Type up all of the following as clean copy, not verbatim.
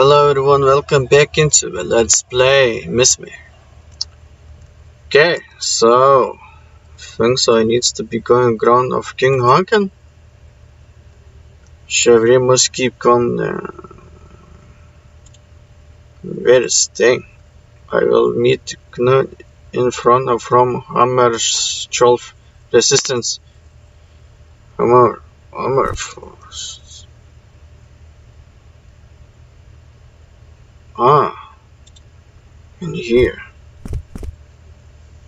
Hello everyone, welcome back into the Let's Play Mistmare. Okay, so think so I needs to be going ground of King Hagen. Chevrier must keep going where is thing? I will meet Knut in front of from Hammer's 12 resistance. Hammer force. In here.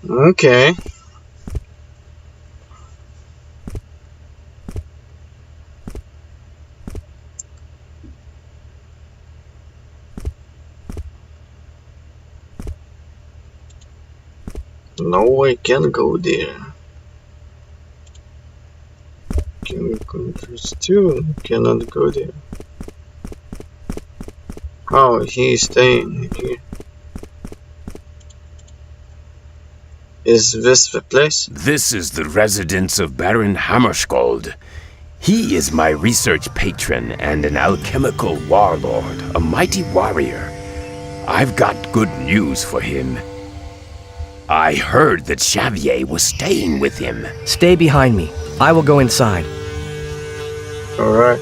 Okay. No, I can't go there. Can conference too? Cannot go there. Oh, he's staying here. Is this the place? This is the residence of Baron Hammarskjöld. He is my research patron and an alchemical warlord, a mighty warrior. I've got good news for him. I heard that Xavier was staying with him. Stay behind me. I will go inside. Alright.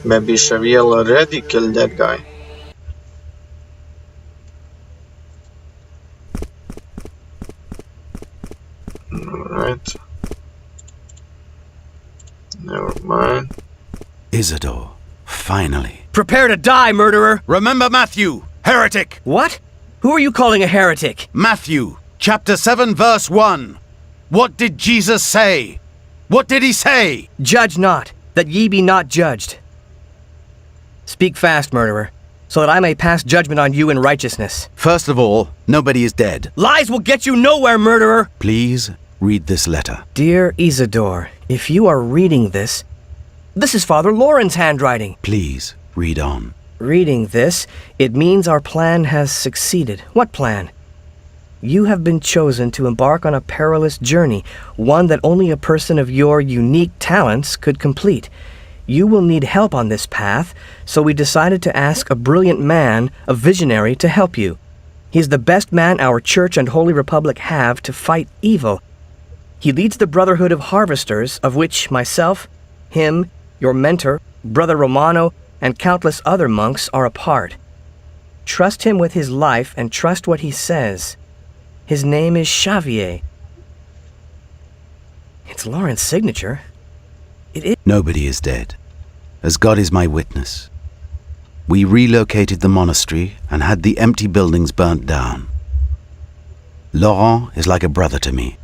Maybe Xavier already killed that guy. Alright. Never mind. Isidore, finally. Prepare to die, murderer! Remember Matthew, heretic! What? Who are you calling a heretic? Matthew, chapter 7, verse 1. What did Jesus say? What did he say? Judge not, that ye be not judged. Speak fast, murderer, so that I may pass judgment on you in righteousness. First of all, nobody is dead. Lies will get you nowhere, murderer! Please read this letter. Dear Isidore, if you are reading this is Father Lauren's handwriting. Please read on. Reading this, it means our plan has succeeded. What plan? You have been chosen to embark on a perilous journey, one that only a person of your unique talents could complete. You will need help on this path, so we decided to ask a brilliant man, a visionary, to help you. He is the best man our Church and Holy Republic have to fight evil. He leads the Brotherhood of Harvesters, of which myself, him, your mentor, Brother Romano, and countless other monks are a part. Trust him with his life and trust what he says. His name is Xavier. It's Lauren's signature. It is. Nobody is dead, as God is my witness. We relocated the monastery and had the empty buildings burnt down. Laurent is like a brother to me.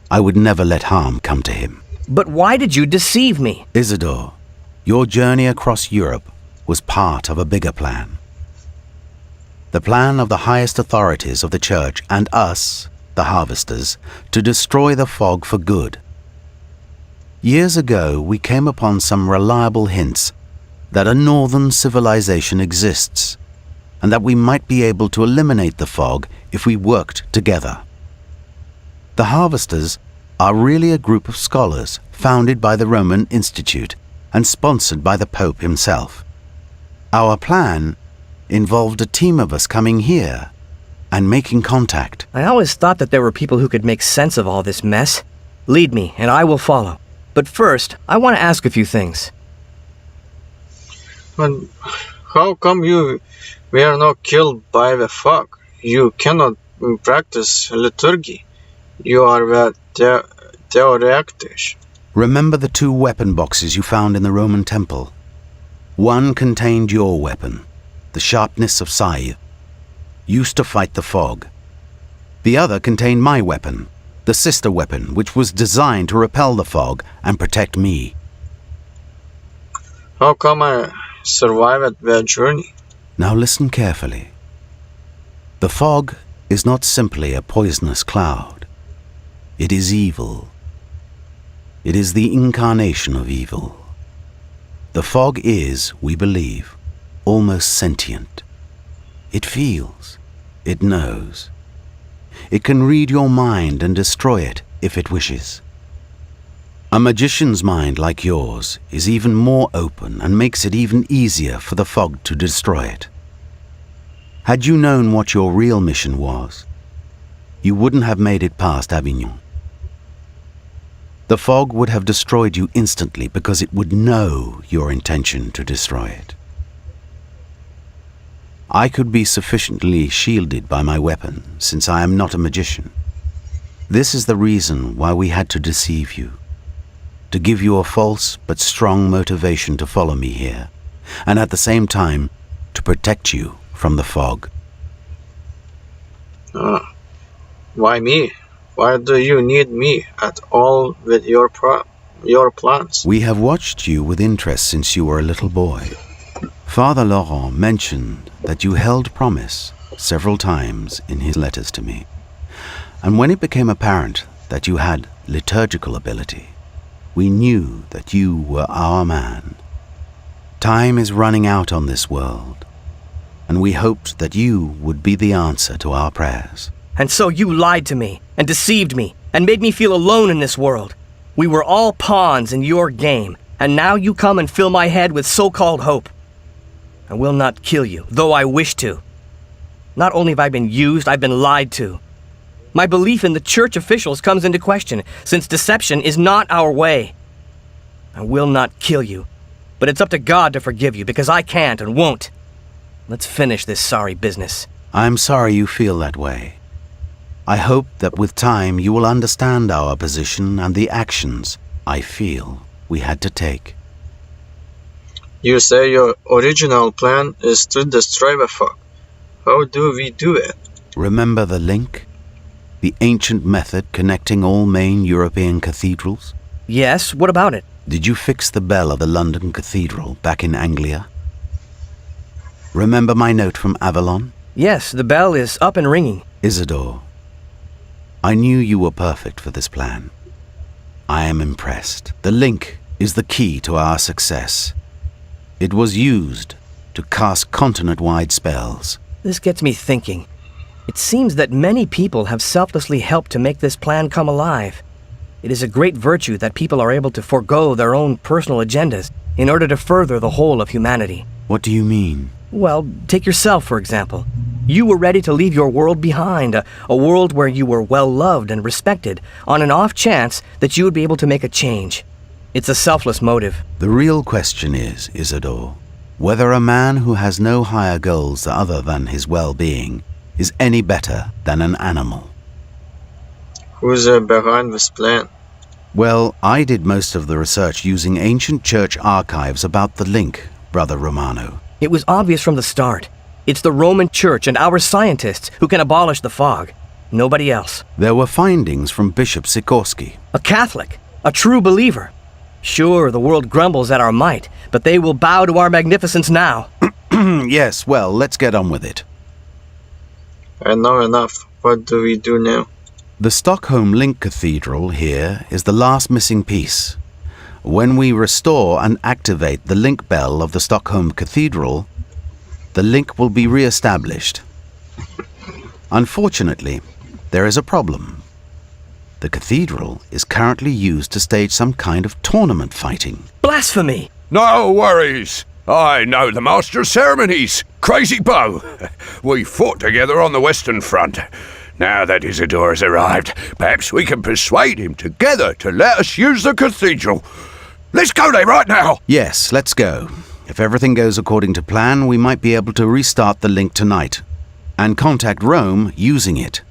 I would never let harm come to him. But why did you deceive me? Isidore, your journey across Europe was part of a bigger plan. The plan of the highest authorities of the Church and us, the harvesters, to destroy the fog for good. Years ago, we came upon some reliable hints that a northern civilization exists, and that we might be able to eliminate the fog if we worked together. The harvesters are really a group of scholars founded by the Roman Institute and sponsored by the Pope himself. Our plan involved a team of us coming here and making contact. I always thought that there were people who could make sense of all this mess. Lead me, and I will follow. But first, I want to ask a few things. But how come you were not killed by the fog? You cannot practice liturgy. You are the theoretic. Remember the 2 weapon boxes you found in the Roman temple? One contained your weapon, the sharpness of scythe, used to fight the fog. The other contained my weapon, the sister weapon, which was designed to repel the fog and protect me. How come I survived the journey? Now listen carefully. The fog is not simply a poisonous cloud. It is evil. It is the incarnation of evil. The fog is, we believe, almost sentient. It feels. It knows. It can read your mind and destroy it if it wishes. A magician's mind like yours is even more open and makes it even easier for the fog to destroy it. Had you known what your real mission was, you wouldn't have made it past Avignon. The fog would have destroyed you instantly because it would know your intention to destroy it. I could be sufficiently shielded by my weapon, since I am not a magician. This is the reason why we had to deceive you, to give you a false but strong motivation to follow me here, and at the same time, to protect you from the fog. Why me? Why do you need me at all with your plans? We have watched you with interest since you were a little boy. Father Laurent mentioned that you held promise several times in his letters to me. And when it became apparent that you had liturgical ability, we knew that you were our man. Time is running out on this world, and we hoped that you would be the answer to our prayers. And so you lied to me, and deceived me, and made me feel alone in this world. We were all pawns in your game, and now you come and fill my head with so-called hope. I will not kill you, though I wish to. Not only have I been used, I've been lied to. My belief in the church officials comes into question, since deception is not our way. I will not kill you, but it's up to God to forgive you, because I can't and won't. Let's finish this sorry business. I'm sorry you feel that way. I hope that with time you will understand our position and the actions I feel we had to take. You say your original plan is to destroy the fog. How do we do it? Remember the link? The ancient method connecting all main European cathedrals? Yes, what about it? Did you fix the bell of the London Cathedral back in Anglia? Remember my note from Avalon? Yes, the bell is up and ringing. Isidore, I knew you were perfect for this plan. I am impressed. The link is the key to our success. It was used to cast continent-wide spells. This gets me thinking. It seems that many people have selflessly helped to make this plan come alive. It is a great virtue that people are able to forego their own personal agendas in order to further the whole of humanity. What do you mean? Well, take yourself, for example. You were ready to leave your world behind, a world where you were well-loved and respected, on an off chance that you would be able to make a change. It's a selfless motive. The real question is, Isidore, whether a man who has no higher goals other than his well-being is any better than an animal. Who's behind this plan? Well, I did most of the research using ancient church archives about the link, Brother Romano. It was obvious from the start. It's the Roman Church and our scientists who can abolish the fog. Nobody else. There were findings from Bishop Sikorsky. A Catholic. A true believer. Sure, the world grumbles at our might, but they will bow to our magnificence now. Yes, well, let's get on with it. I know enough. What do we do now? The Stockholm Link Cathedral here is the last missing piece. When we restore and activate the link bell of the Stockholm Cathedral, the link will be re-established. Unfortunately, there is a problem. The cathedral is currently used to stage some kind of tournament fighting. Blasphemy! No worries. I know the master of ceremonies, Crazy Bo. We fought together on the Western Front. Now that Isidore has arrived, perhaps we can persuade him together to let us use the cathedral. Let's go there right now! Yes, let's go. If everything goes according to plan, we might be able to restart the link tonight and contact Rome using it.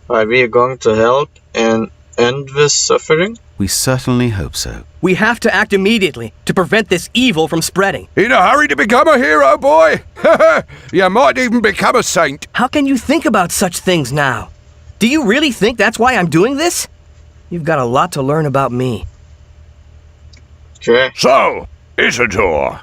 Are we going to help and end this suffering? We certainly hope so. We have to act immediately to prevent this evil from spreading. In a hurry to become a hero, boy? You might even become a saint. How can you think about such things now? Do you really think that's why I'm doing this? You've got a lot to learn about me. Okay. So, Isidore,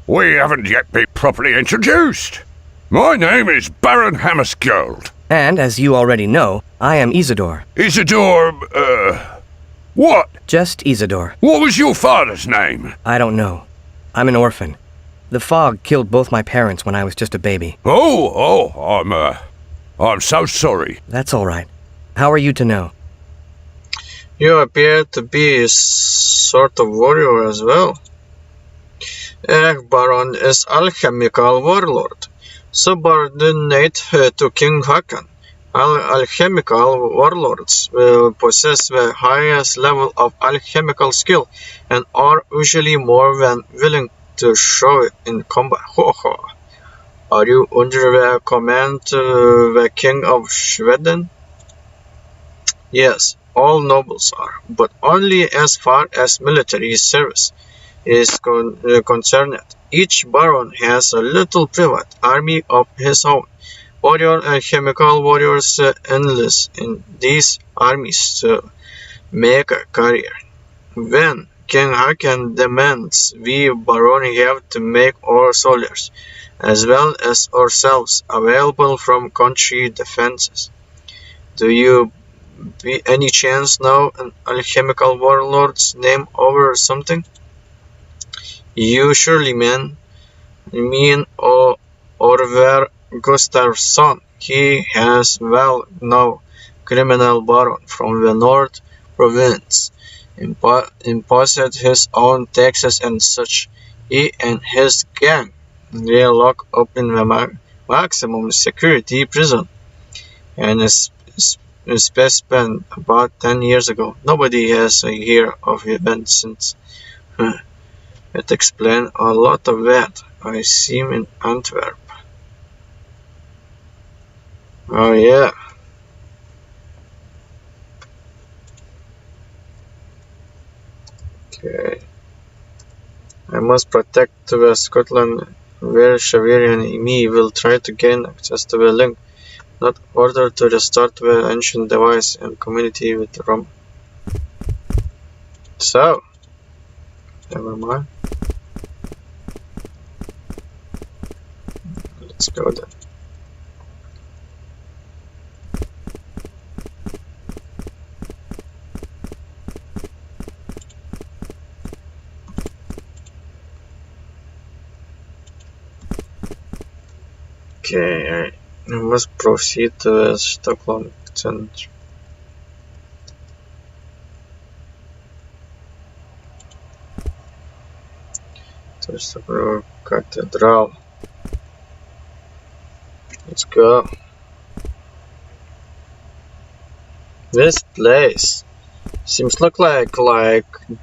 we haven't yet been properly introduced. My name is Baron Hammarskjöld. And, as you already know, I am Isidore. Isidore, what? Just Isidore. What was your father's name? I don't know. I'm an orphan. The fog killed both my parents when I was just a baby. I'm so sorry. That's all right. How are you to know? You appear to be a sort of warrior as well. Baron is alchemical warlord, subordinate to King Hakan. Alchemical warlords will possess the highest level of alchemical skill and are usually more than willing to show it in combat. Ho ho! Are you under the command of the King of Sweden? Yes, all nobles are, but only as far as military service is concerned. Each baron has a little private army of his own. Warrior and chemical warriors enlist in these armies to make a career. When King Hakan demands, we barony have to make our soldiers, as well as ourselves, available from country defenses. Do you by any chance know an alchemical warlord's name over something? You surely mean Orvar Gustafsson. He has well-known criminal baron from the North Province, imposed his own taxes and such. He and his gang they lock up in the maximum security prison, and spent about 10 years ago. Nobody has heard of event since. It explains a lot of that. I see him in Antwerp. Oh yeah. Okay. I must protect the Scotland where Xavier and me will try to gain access to the link, not order to restart the ancient device and community with Rome. So, never mind. Let's go then. Okay, I must proceed to the Stockholm Center. To the Stockholm Cathedral. Let's go. This place seems like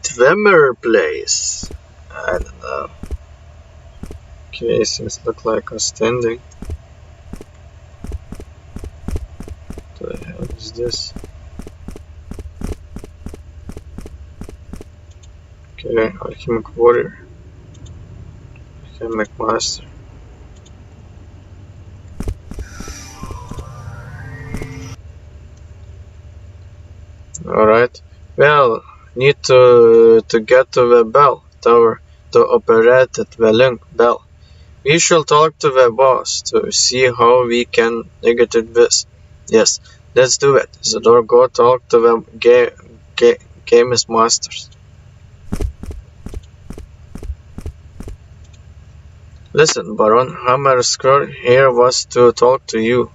Dwemer place. I don't know. Okay, seems like a standing. What the hell is this? Okay, alchemic warrior. Alchemic master. Alright. Well, need to get to the bell tower to operate the link bell. We shall talk to the boss to see how we can negate this. Yes, let's do it. Isidore, go talk to the games masters. Listen, Baron Hammerskjöld here was to talk to you.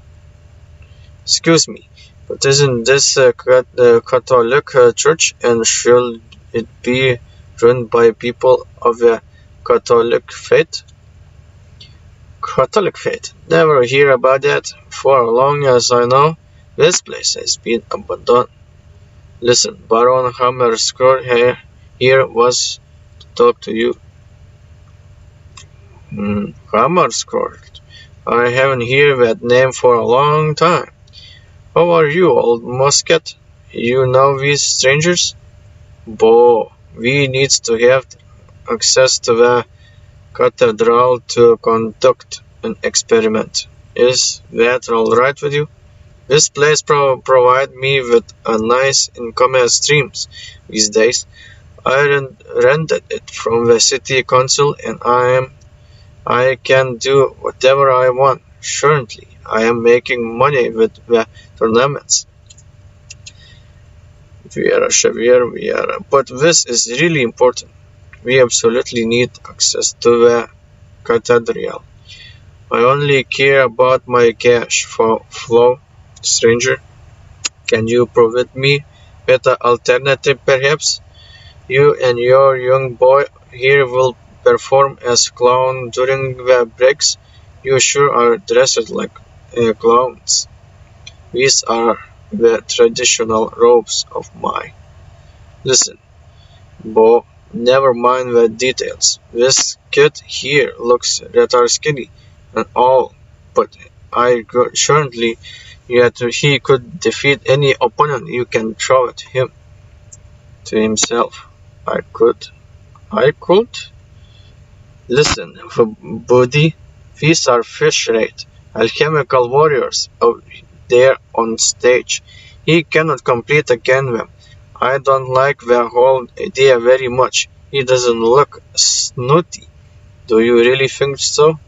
Excuse me, but isn't this a Catholic church, and should it be run by people of the Catholic faith? Catholic faith? Never hear about that. For as long as I know, this place has been abandoned. Listen, Baron Hammerskjöld here was to talk to you. Hammerskjöld? I haven't heard that name for a long time. How are you, old musket? You know these strangers? Bo, we need to have access to the cathedral to conduct an experiment. Is that alright with you? This place provides me with a nice income streams these days. I rented it from the city council, and I can do whatever I want. Currently, I am making money with the tournaments. But this is really important. We absolutely need access to the cathedral. I only care about my cash flow, stranger. Can you provide me better alternative perhaps? You and your young boy here will perform as clown during the breaks. You sure are dressed like clowns. These are the traditional robes of mine. Listen, Bo, never mind the details. This kid here looks rather skinny and all, but I certainly yet he could defeat any opponent you can throw at him. To himself, I could. I could? Listen, buddy, these are fish-rate, alchemical warriors out there on stage. He cannot compete against them. I don't like the whole idea very much. He doesn't look snooty. Do you really think so?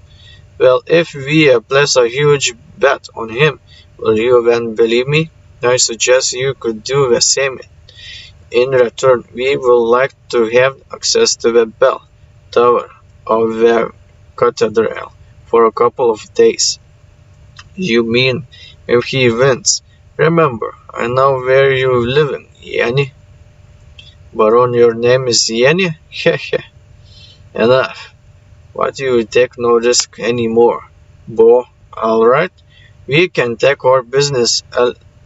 Well, if we place a huge bet on him, will you then believe me? I suggest you could do the same. In return, we will like to have access to the bell tower of the cathedral for a couple of days. You mean if he wins? Remember, I know where you live, Yanni. Baron, your name is Yanni? Hehe. Enough. Why do you take no risk anymore? Bo, alright? We can take our business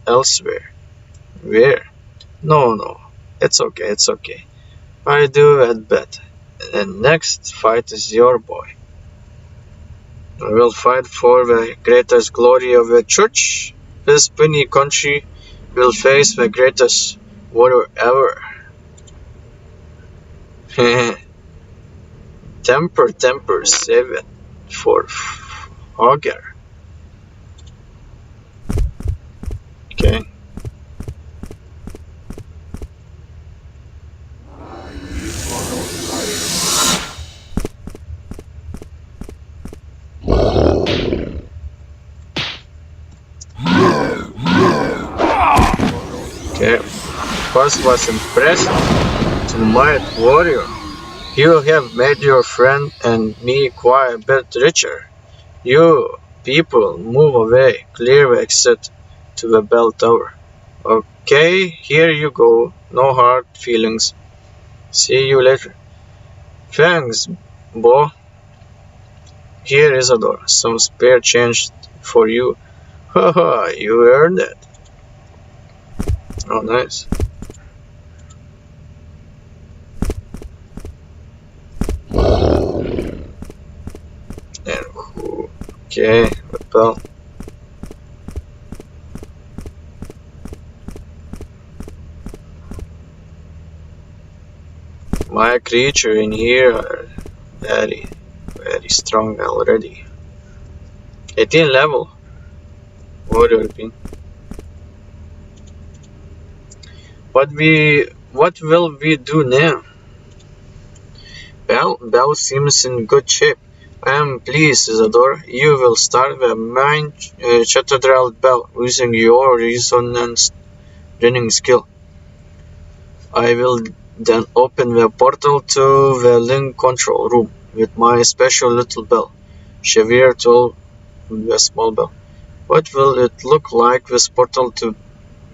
elsewhere. Where? No. It's okay. I do that bet. And next fight is your boy. I will fight for the greatest glory of the church. This puny country will face the greatest warrior ever. Temper, save it for Auger. Okay. Okay, First was impressed to my warrior. You have made your friend and me quite a bit richer. You people move away, clear the exit to the bell tower. Okay, here you go, no hard feelings. See you later. Thanks, Bo. Here, Isadora, some spare change for you. Haha, you earned it. Oh, nice. And okay, repel. My creature in here are very strong already. 18 level. Warrior pin. What will we do now? Bell seems in good shape. I am pleased, Isadora. You will start the main cathedral bell using your resonance running skill. I will then open the portal to the link control room with my special little bell. Xavier told the small bell. What will it look like this portal to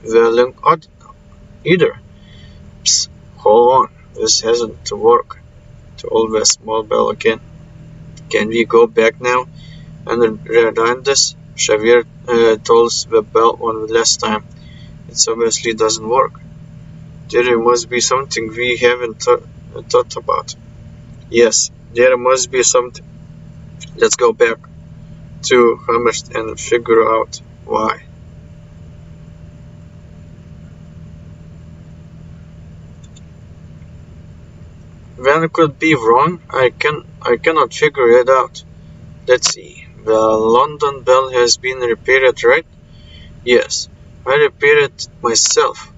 the link either? Psst, hold on, this hasn't to work. Told the small bell again. Can we go back now and rewind this? Xavier told the bell one last time. It obviously doesn't work. There must be something we haven't thought about. Yes, there must be something. Let's go back to Hammerst and figure out why. When it could be wrong, I cannot figure it out. Let's see. The London bell has been repaired, right? Yes, I repaired it myself.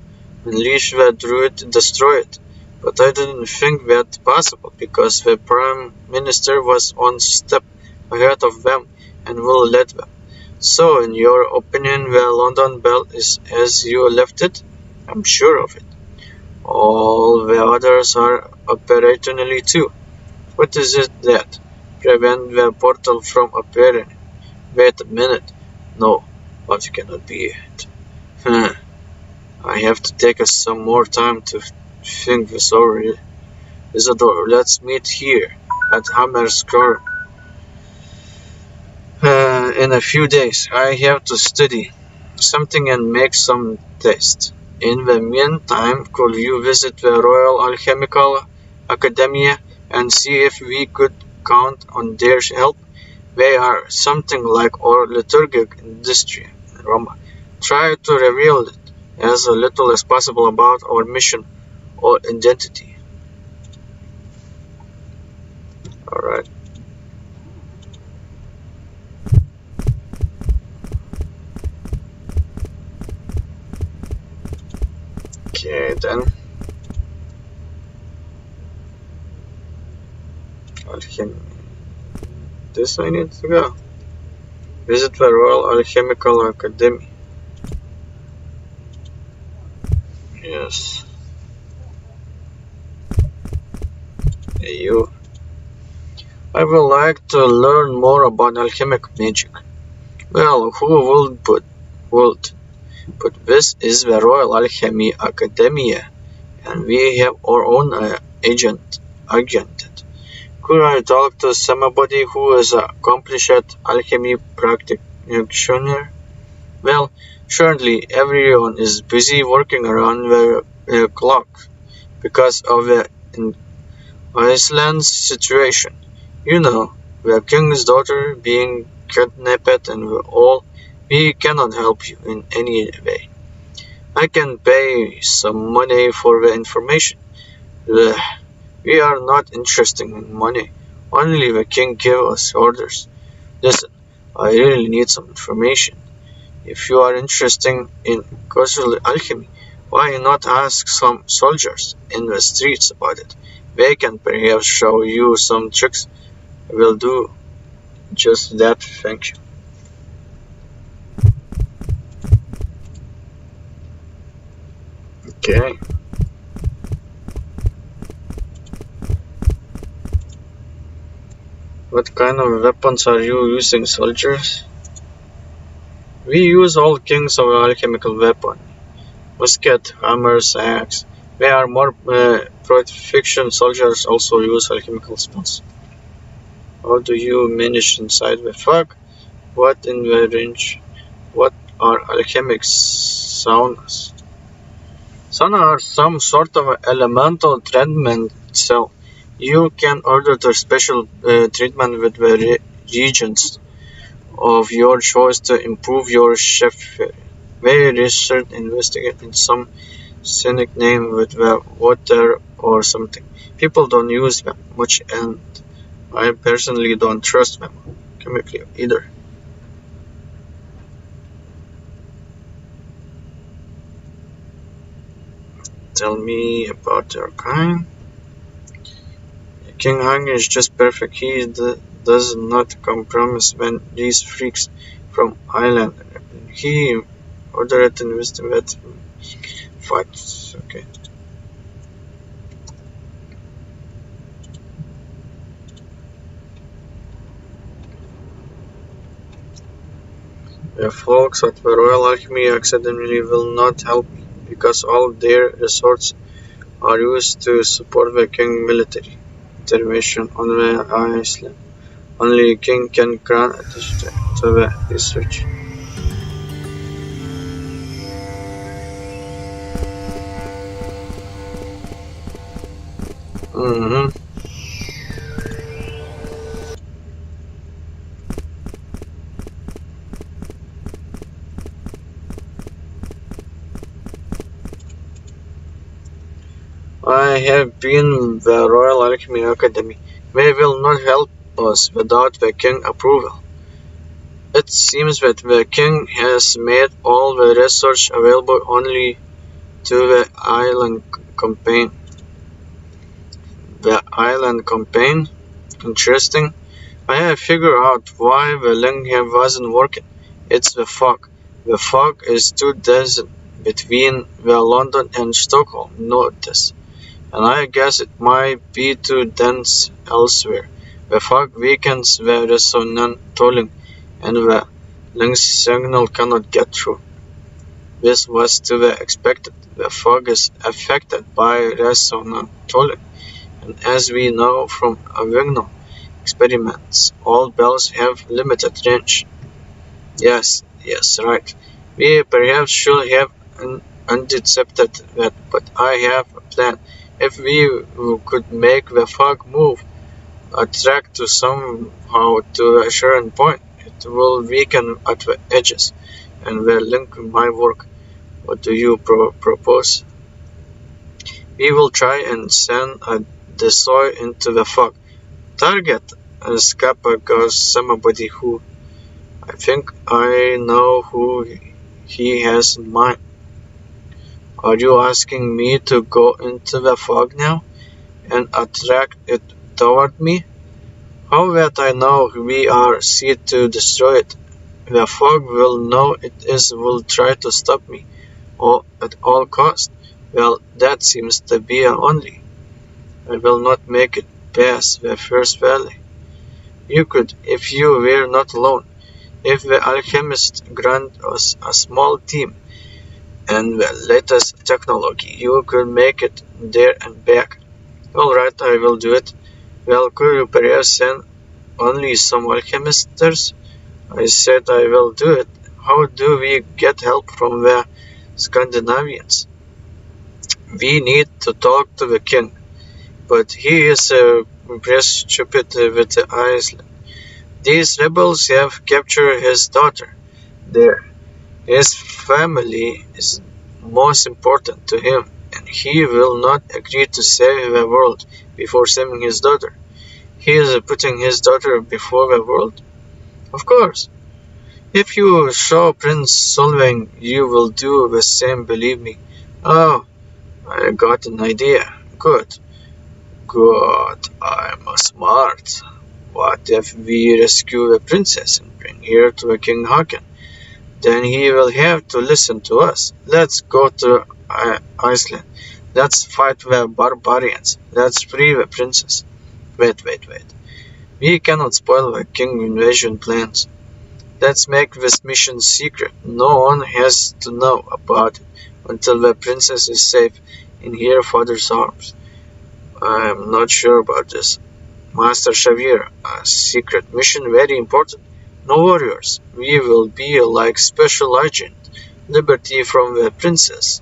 Unleash the druid, destroy it. But I didn't think that possible because the Prime Minister was one step ahead of them and will let them. So, in your opinion, the London bell is as you left it? I'm sure of it. All the others are operationally too. What is it that prevent the portal from appearing? Wait a minute. No, that cannot be it. I I have to take us some more time to think this over. Isidore, let's meet here at Hammerscore in a few days. I have to study something and make some tests. In the meantime, could you visit the Royal Alchemical Academy and see if we could count on their help? They are something like our liturgic industry in Roma. Try to reveal it as little as possible about our mission or identity. Alright. Okay, then. Alchemy. This I need to go. Visit the Royal Alchemical Academy. Yes. Hey, you. I would like to learn more about alchemic magic. Well, who would? But this is the Royal Alchemy Academy, and we have our own agent. Could I talk to somebody who is accomplished alchemy practitioner? Well, surely everyone is busy working around the clock because of the Iceland's situation. You know, the king's daughter being kidnapped and all. We cannot help you in any way. I can pay some money for the information. We are not interested in money. Only the king gives us orders. Listen, I really need some information. If you are interested in cultural alchemy, why not ask some soldiers in the streets about it? They can perhaps show you some tricks. I will do just that, thank you. Okay. What kind of weapons are you using, soldiers? We use all kinds of alchemical weapons. Musket, hammers, axe. They are more proficient soldiers also use alchemical spells. How do you manage inside the fog? What in the range? What are alchemic saunas? Sauna are some sort of elemental treatment cell. You can order the special treatment with the reagents of your choice to improve your chef. Very research investigate in some scenic name with the water or something. People don't use them much and I personally don't trust them chemically either. Tell me about your kind. King Hang is just perfect. He does not compromise when these freaks from Ireland. He ordered and wisdom that fights. Okay. The folks at the Royal Alchemy Academy will not help me because all their resources are used to support the king military intervention on the Iceland. Only a king can grant attention to the research. I have been the Royal Alchemy Academy. They will not help us without the King's approval. It seems that the King has made all the research available only to the island campaign. The island campaign? Interesting. I have figured out why the link wasn't working. It's the fog. The fog is too dense between the London and Stockholm. Notice. And I guess it might be too dense elsewhere. The fog weakens the resonant tolling, and the link signal cannot get through. This was to be expected. The fog is affected by resonant tolling, and as we know from Avignon experiments, all bells have limited range. Yes, right. We perhaps should have anticipated that, but I have a plan. If we could make the fog move, attract to somehow to a certain point, it will weaken at the edges and will link my work. What do you propose? We will try and send a decoy into the fog. Target Scapa goes somebody who I think I know who he has in mind. Are you asking me to go into the fog now and attract it toward me? How that I know we are set to destroy it? The fog will know it is will try to stop me at all cost. Well, that seems to be only. I will not make it past the first valley. You could, if you were not alone. If the alchemists grant us a small team and the latest technology, you could make it there and back. All right, I will do it. Well, could you perhaps send only some alchemists? I said I will do it. How do we get help from the Scandinavians? We need to talk to the king, but he is preoccupied with Iceland. These rebels have captured his daughter there. His family is most important to him, and he will not agree to save the world before saving his daughter. He is putting his daughter before the world? Of course. If you show Prince Solveig, you will do the same, believe me. Oh, I got an idea. Good. I'm smart. What if we rescue the princess and bring her to King Haakon? Then he will have to listen to us. Let's go to Iceland. Let's fight the barbarians. Let's free the princess. Wait. We cannot spoil the king invasion plans. Let's make this mission secret. No one has to know about it until the princess is safe in her father's arms. I'm not sure about this. Master Xavier, a secret mission very important. No warriors. We will be like special agent. Liberty from the princess.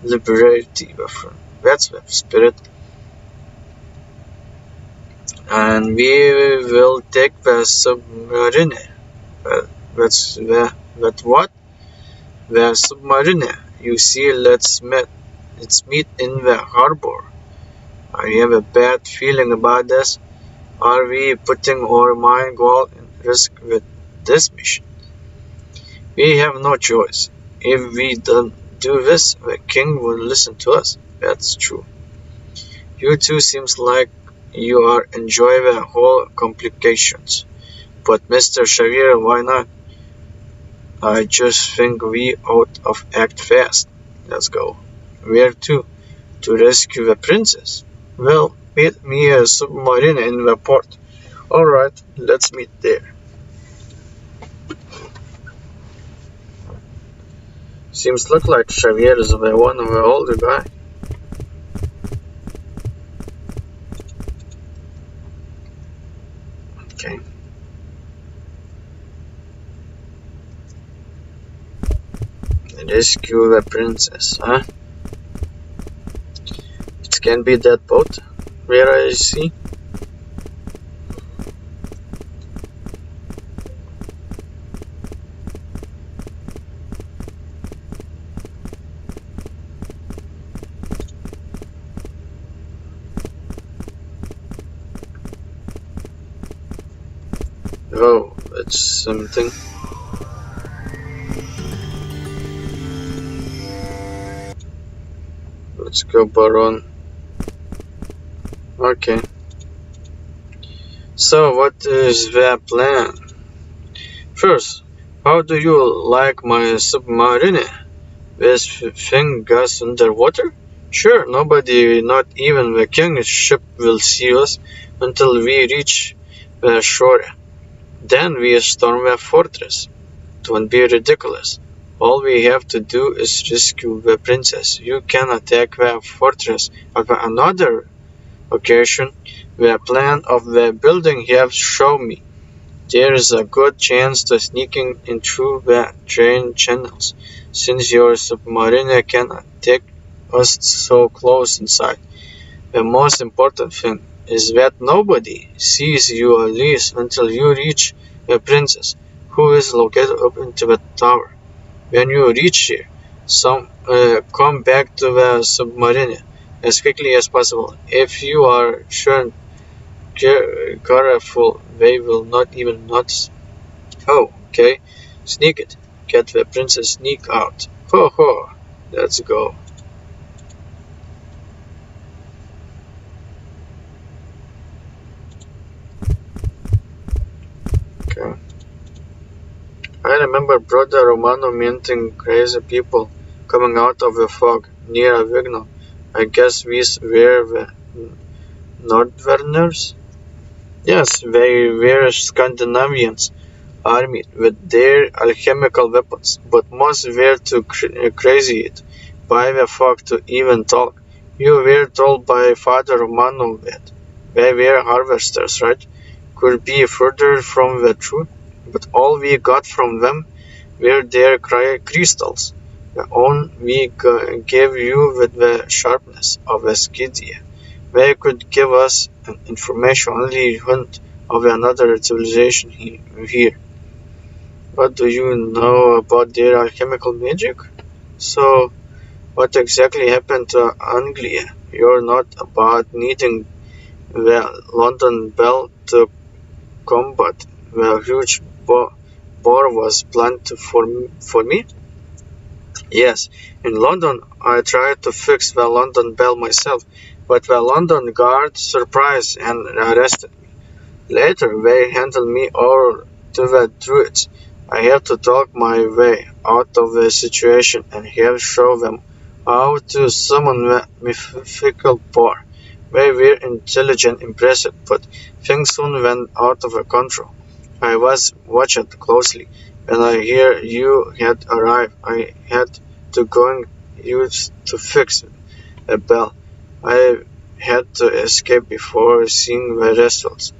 Liberty from that's the spirit. And we will take the submarine. What? The submarine. You see, let's meet in the harbor. I have a bad feeling about this. Are we putting our mind goal in risk with this mission? We have no choice. If we don't do this, the king will listen to us. That's true. You two seems like you are enjoying the whole complications. But Mr. Xavier, why not? I just think we ought to act fast. Let's go. Where to? To rescue the princess? Well, meet me a submarine in the port. Alright, let's meet there. Seems look like Xavier is the one of the older guy. Okay. Rescue the princess, huh? It can be that boat where I see. Oh, it's something. Let's go Baron. Okay. So what is the plan? First, how do you like my submarine? This thing goes underwater? Sure, nobody, not even the king's ship, will see us until we reach the shore. Then we storm the fortress. It won't be ridiculous. All we have to do is rescue the princess. You can attack the fortress on another occasion. The plan of the building you have shown me. There is a good chance to sneaking in through the train channels, since your submarine can take us so close inside. The most important thing is that nobody sees you, at least until you reach the princess, who is located up into the tower. When you reach here, come back to the submarine as quickly as possible. If you are shown careful, they will not even notice. Oh, okay. Sneak it. Get the princess, sneak out. Ho ho. Let's go. Okay. I remember Brother Romano meeting crazy people coming out of the fog near Avignon. I guess these were the Northerners? Yes, they were Scandinavians army with their alchemical weapons, but most were too crazy by the fog to even talk. You were told by Father Romano that they were harvesters, right? Could be further from the truth, but all we got from them were their crystals. The one we gave you with the sharpness of a Scythia. They could give us information only hint of another civilization here. What do you know about their alchemical magic? So, what exactly happened to Anglia? You're not about needing the London Bell to combat the huge boar was planned for me? Yes, in London I tried to fix the London Bell myself, but the London Guard surprised and arrested me. Later they handed me over to the Druids. I have to talk my way out of the situation and have show them how to summon the mythical power. They were intelligent, impressive, but things soon went out of control. I was watched closely. When I heard you had arrived, I had to go use to fix a bell. I had to escape before seeing the results,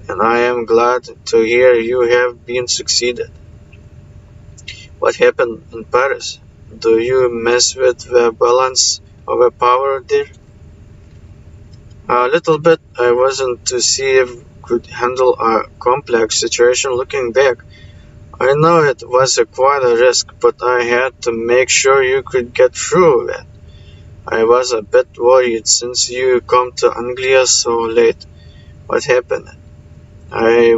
and I am glad to hear you have been succeeded. What happened in Paris? Do you mess with the balance of a power there? A little bit. I wasn't to see if could handle a complex situation looking back. I know it was quite a risk, but I had to make sure you could get through it. I was a bit worried since you come to Anglia so late. What happened? I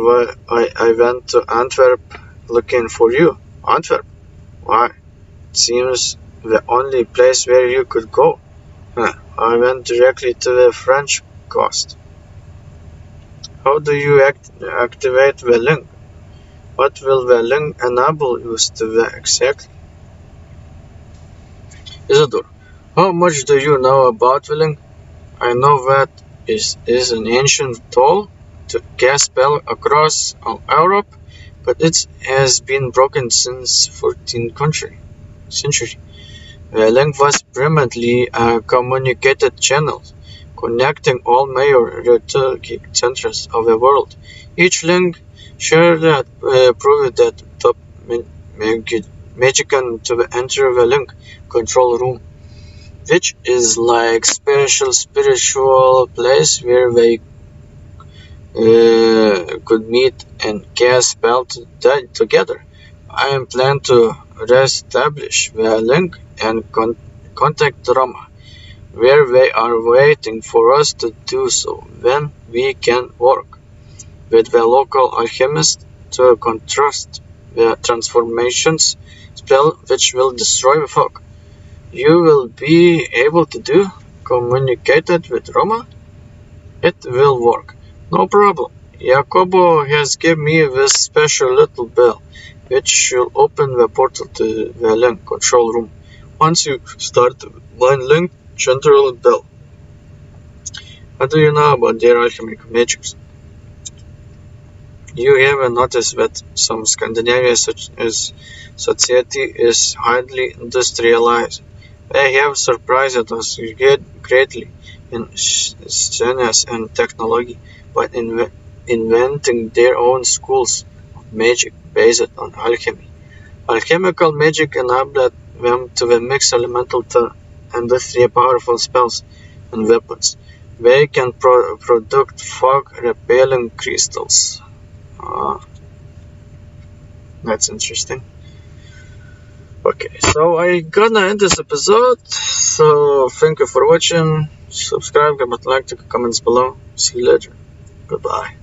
went to Antwerp looking for you. Antwerp? Why? It seems the only place where you could go. I went directly to the French coast. How do you activate the link? What will the link enable you to do exactly? Isidore, how much do you know about the link? I know that is an ancient tool to cast spell across Europe, but it has been broken since 14th century. The link was primarily a communicated channel connecting all major utility centers of the world. Each link shared that proved that top magician to enter the link control room, which is like special spiritual place where they could meet and cast spells together. I am planning to re-establish the link and contact Rama, where they are waiting for us to do so. Then we can work with the local alchemist to contrast the transformations spell which will destroy the fog. You will be able to do communicated with Roma? It will work. No problem. Jacobo has given me this special little bell, which should open the portal to the link control room. Once you start the blind link general bell. What do you know about their alchemical magics? You ever notice that some Scandinavian society is highly industrialized? They have surprised us greatly in science and technology by inventing their own schools of magic based on alchemy. Alchemical magic enabled them to mix elemental industry powerful spells and weapons. They can produce fog-repelling crystals. That's interesting. Okay, so I gonna end this episode. So thank you for watching. Subscribe, comment, like, comments below. See you later. Goodbye.